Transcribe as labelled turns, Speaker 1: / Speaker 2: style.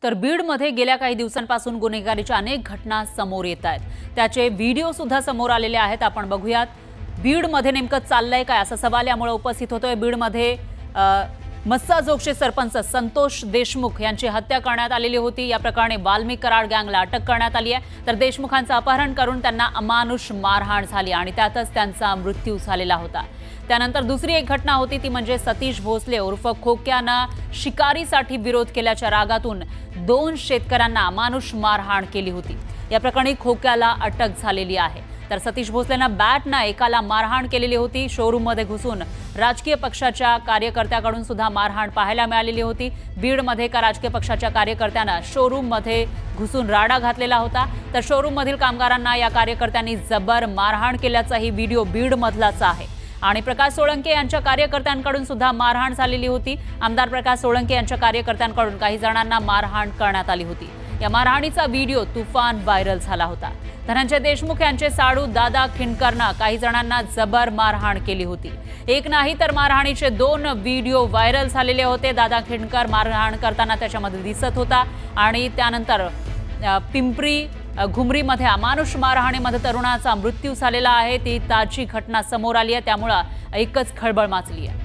Speaker 1: तर बीडमध्ये गेल्या काही दिवसांपासून गुन्हेगारीच्या अनेक घटना समोर येत आहेत. त्याचे व्हिडिओ सुद्धा समोर आलेले आहेत. आपण बघूयात बीडमध्ये नेमकं चाललंय काय असा सवाल यामुळे उपस्थित होतोय. बीडमध्ये मस्साजोगचे सरपंच संतोष देशमुख यांची हत्या करण्यात आलेली होती. या प्रकरणी वाल्मिक कराड गँगला अटक करण्यात आली आहे. तर देशमुखांचं अपहरण करून त्यांना अमानुष मारहाण झाली आणि त्यातच त्यांचा मृत्यू झालेला होता. त्यानंतर दुसरी एक घटना होती ती म्हणजे सतीश भोसले उर्फ खोक्यानं शिकारीसाठी विरोध केल्याच्या रागातून 2 शेतकऱ्यांना अमानुष मारहाण केली होती. या प्रकरणी खोक्याला अटक झालेली आहे. तर सतीश भोसलेनं बॅटनं एकाला मारहाण केलेली होती. शोरूममध्ये घुसून राजकीय पक्षाच्या कार्यकर्त्याकडून सुद्धा मारहाण पाहायला मिळालेली होती. बीडमध्ये एका राजकीय पक्षाच्या कार्यकर्त्यानं शोरूममध्ये घुसून राडा घातलेला होता. तर शोरूममधील कामगारांना या कार्यकर्त्यांनी जबर मारहाण केल्याचाही व्हिडिओ बीडमधलाच आहे. आणि प्रकाश सोळंके यांच्या कार्यकर्त्यांकडून सुद्धा मारहाण झालेली होती. आमदार प्रकाश सोळंके यांच्या कार्यकर्त्यांकडून काही जणांना मारहाण करण्यात आली होती. या मारहाणीचा व्हिडिओ तुफान व्हायरल झाला होता. धनंजय देशमुख यांचे साडू दादा खिंडकरनं काही जणांना जबर मारहाण केली होती. एक नाही तर मारहाणीचे 2 व्हिडिओ व्हायरल झालेले होते. दादा खिंडकर मारहाण करताना त्याच्यामध्ये दिसत होता आणि त्यानंतर पिंपरी घुमरीमध्ये अमानुष मारहाणीमध्ये तरुणाचा मृत्यू झालेला आहे. ती ताजी घटना समोर आली आहे. त्यामुळे एकच खळबळ माजली आहे.